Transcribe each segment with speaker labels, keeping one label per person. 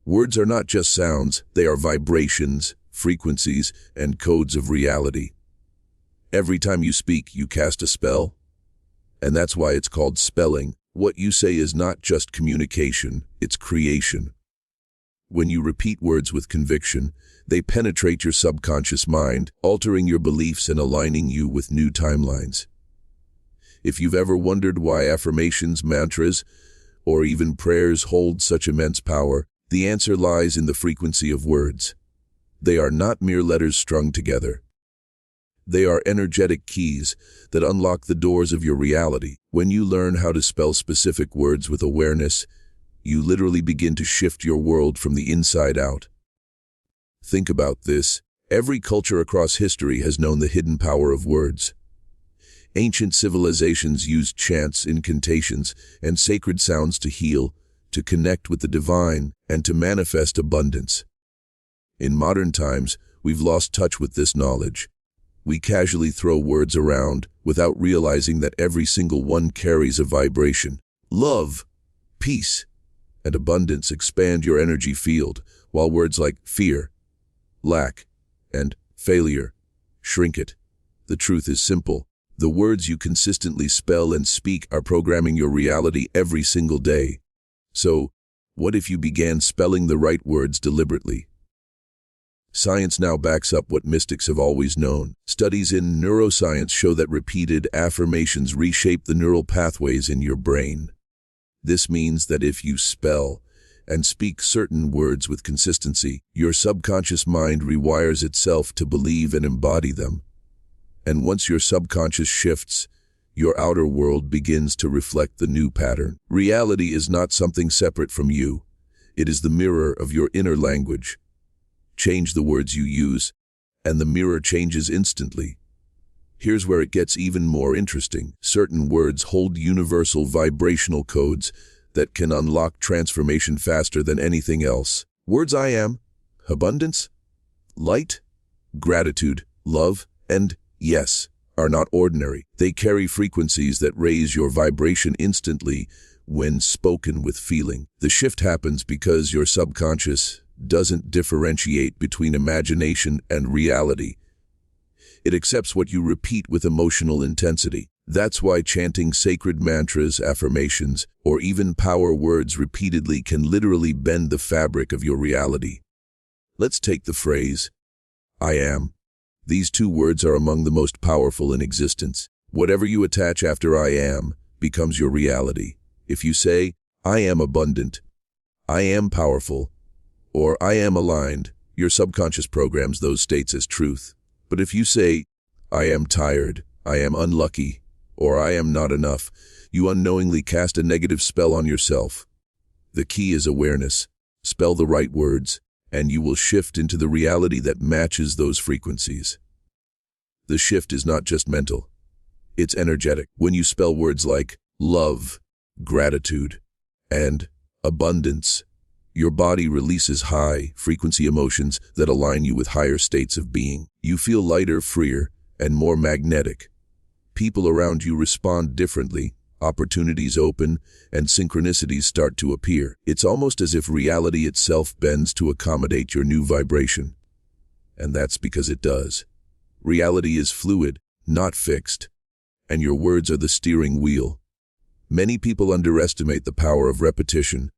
Speaker 1: Words are not just sounds, they are vibrations, frequencies, and codes of reality. Every time you speak, you cast a spell. And that's why it's called spelling. What you say is not just communication, it's creation. When you repeat words with conviction, they penetrate your subconscious mind, altering your beliefs and aligning you with new timelines. If you've ever wondered why affirmations, mantras, or even prayers hold such immense power, the answer lies in the frequency of words. They are not mere letters strung together. They are energetic keys that unlock the doors of your reality. When you learn how to spell specific words with awareness, you literally begin to shift your world from the inside out. Think about this. Every culture across history has known the hidden power of words. Ancient civilizations used chants, incantations, and sacred sounds to heal, to connect with the divine, and to manifest abundance. In modern times, we've lost touch with this knowledge. We casually throw words around without realizing that every single one carries a vibration. Love, peace, and abundance expand your energy field, while words like fear, lack, and failure shrink it. The truth is simple. The words you consistently spell and speak are programming your reality every single day. So, what if you began spelling the right words deliberately? Science now backs up what mystics have always known. Studies in neuroscience show that repeated affirmations reshape the neural pathways in your brain. This means that if you spell and speak certain words with consistency, your subconscious mind rewires itself to believe and embody them. And once your subconscious shifts, your outer world begins to reflect the new pattern. Reality is not something separate from you. It is the mirror of your inner language. Change the words you use, and the mirror changes instantly. Here's where it gets even more interesting. Certain words hold universal vibrational codes that can unlock transformation faster than anything else. Words I am, abundance, light, gratitude, love, and yes, are not ordinary. They carry frequencies that raise your vibration instantly when spoken with feeling. The shift happens because your subconscious doesn't differentiate between imagination and reality. It accepts what you repeat with emotional intensity. That's why chanting sacred mantras, affirmations, or even power words repeatedly can literally bend the fabric of your reality. Let's take the phrase, I am. These two words are among the most powerful in existence. Whatever you attach after I am becomes your reality. If you say, I am abundant, I am powerful, or I am aligned, your subconscious programs those states as truth. But if you say, I am tired, I am unlucky, or I am not enough, you unknowingly cast a negative spell on yourself. The key is awareness. Spell the right words, and you will shift into the reality that matches those frequencies. The shift is not just mental. It's energetic. When you spell words like love, gratitude, and abundance, your body releases high-frequency emotions that align you with higher states of being. You feel lighter, freer, and more magnetic. People around you respond differently, opportunities open, and synchronicities start to appear. It's almost as if reality itself bends to accommodate your new vibration. And that's because it does. Reality is fluid, not fixed, and your words are the steering wheel. Many people underestimate the power of repetition.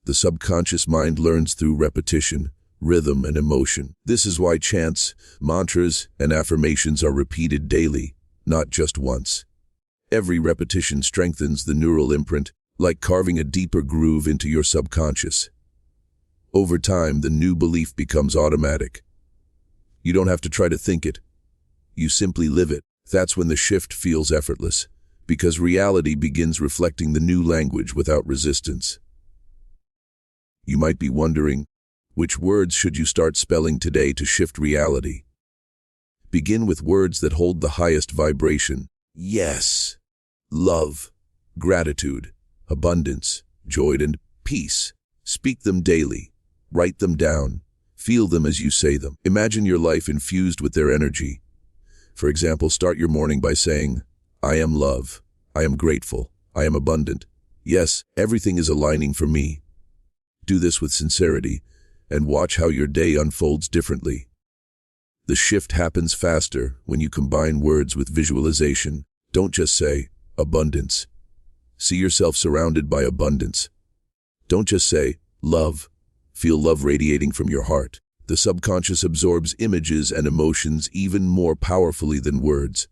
Speaker 1: The subconscious mind learns through repetition, rhythm, and emotion. This is why chants, mantras, and affirmations are repeated daily, not just once. Every repetition strengthens the neural imprint, like carving a deeper groove into your subconscious. Over time, the new belief becomes automatic. You don't have to try to think it. You simply live it. That's when the shift feels effortless, because reality begins reflecting the new language without resistance. You might be wondering, which words should you start spelling today to shift reality? Begin with words that hold the highest vibration. Yes, love, gratitude, abundance, joy, and peace. Speak them daily. Write them down. Feel them as you say them. Imagine your life infused with their energy. For example, start your morning by saying, I am love. I am grateful. I am abundant. Yes, everything is aligning for me. Do this with sincerity, and watch how your day unfolds differently. The shift happens faster when you combine words with visualization. Don't just say, abundance. See yourself surrounded by abundance. Don't just say, love. Feel love radiating from your heart. The subconscious absorbs images and emotions even more powerfully than words.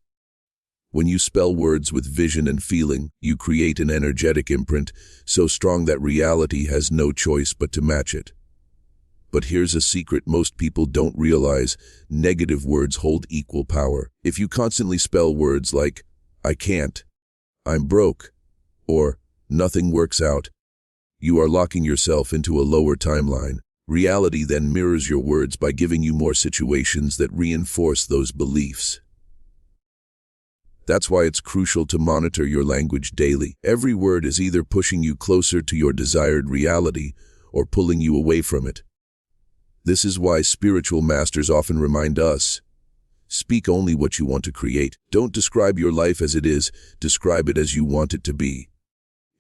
Speaker 1: When you spell words with vision and feeling, you create an energetic imprint so strong that reality has no choice but to match it. But here's a secret most people don't realize: negative words hold equal power. If you constantly spell words like, I can't, I'm broke, or nothing works out, you are locking yourself into a lower timeline. Reality then mirrors your words by giving you more situations that reinforce those beliefs. That's why it's crucial to monitor your language daily. Every word is either pushing you closer to your desired reality or pulling you away from it. This is why spiritual masters often remind us, speak only what you want to create. Don't describe your life as it is, describe it as you want it to be.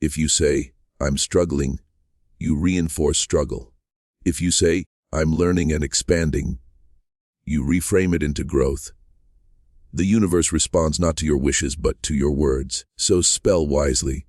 Speaker 1: If you say, I'm struggling, you reinforce struggle. If you say, I'm learning and expanding, you reframe it into growth. The universe responds not to your wishes but to your words. So spell wisely.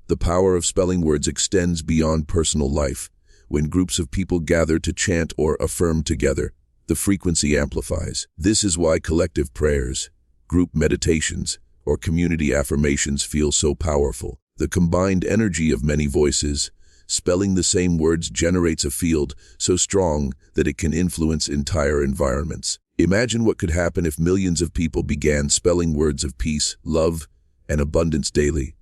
Speaker 1: The power of spelling words extends beyond personal life. When groups of people gather to chant or affirm together, the frequency amplifies. This is why collective prayers, group meditations, or community affirmations feel so powerful. The combined energy of many voices, spelling the same words, generates a field so strong that it can influence entire environments. Imagine what could happen if millions of people began spelling words of peace, love, and abundance daily.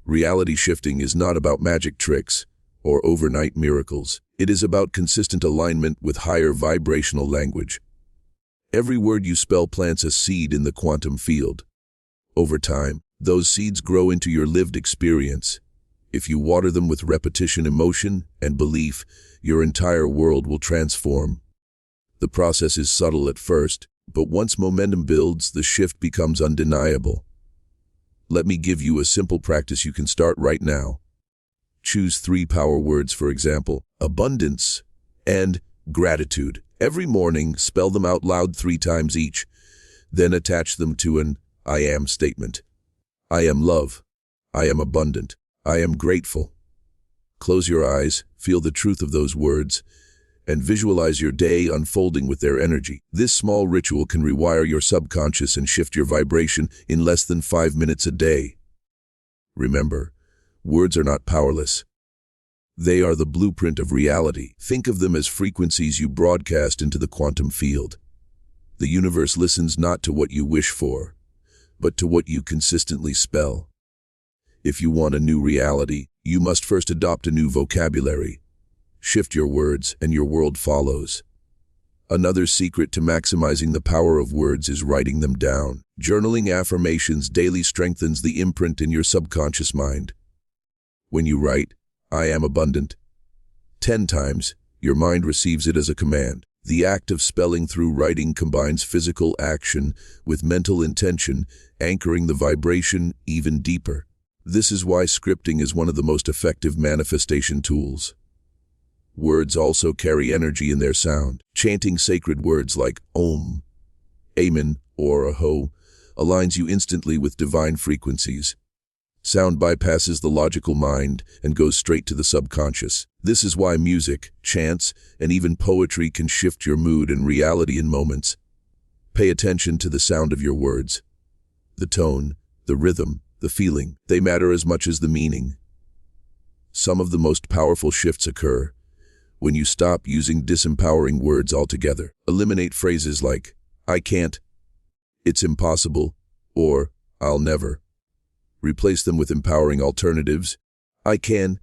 Speaker 1: Reality shifting is not about magic tricks or overnight miracles. It is about consistent alignment with higher vibrational language. Every word you spell plants a seed in the quantum field. Over time, those seeds grow into your lived experience. If you water them with repetition, emotion, and belief, your entire world will transform. The process is subtle at first, but once momentum builds, the shift becomes undeniable. Let me give you a simple practice you can start right now. Choose 3 power words, for example, abundance and gratitude. Every morning, spell them out loud 3 times each. Then attach them to an I am statement. I am love. I am abundant. I am grateful. Close your eyes, feel the truth of those words, and visualize your day unfolding with their energy. This small ritual can rewire your subconscious and shift your vibration in less than 5 minutes a day. Remember, words are not powerless. They are the blueprint of reality. Think of them as frequencies you broadcast into the quantum field. The universe listens not to what you wish for, but to what you consistently spell. If you want a new reality, you must first adopt a new vocabulary. Shift your words, and your world follows. Another secret to maximizing the power of words is writing them down. Journaling affirmations daily strengthens the imprint in your subconscious mind. When you write, I am abundant, 10 times, your mind receives it as a command. The act of spelling through writing combines physical action with mental intention, anchoring the vibration even deeper. This is why scripting is one of the most effective manifestation tools. Words also carry energy in their sound. Chanting sacred words like Om, Amen, or Aho aligns you instantly with divine frequencies. Sound bypasses the logical mind and goes straight to the subconscious. This is why music, chants, and even poetry can shift your mood and reality in moments. Pay attention to the sound of your words. The tone, the rhythm, the feeling, they matter as much as the meaning. Some of the most powerful shifts occur when you stop using disempowering words altogether. Eliminate phrases like, I can't, it's impossible, or I'll never. Replace them with empowering alternatives. I can,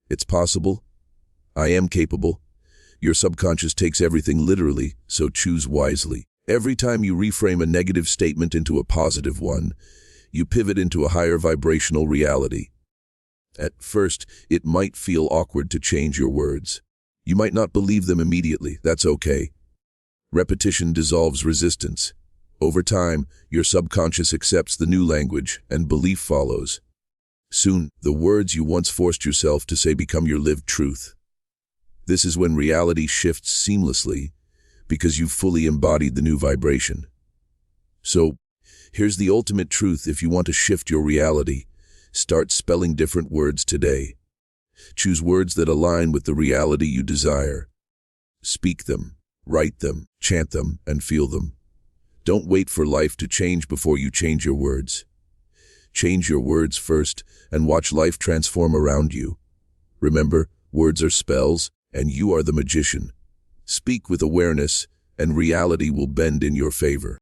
Speaker 1: it's possible, I am capable. Your subconscious takes everything literally, so choose wisely. Every time you reframe a negative statement into a positive one, you pivot into a higher vibrational reality. At first, it might feel awkward to change your words. You might not believe them immediately. That's okay. Repetition dissolves resistance. Over time, your subconscious accepts the new language, and belief follows. Soon, the words you once forced yourself to say become your lived truth. This is when reality shifts seamlessly because you've fully embodied the new vibration. So, here's the ultimate truth. If you want to shift your reality, start spelling different words today. Choose words that align with the reality you desire. Speak them, write them, chant them, and feel them. Don't wait for life to change before you change your words. Change your words first and watch life transform around you. Remember, words are spells, and you are the magician. Speak with awareness, and reality will bend in your favor.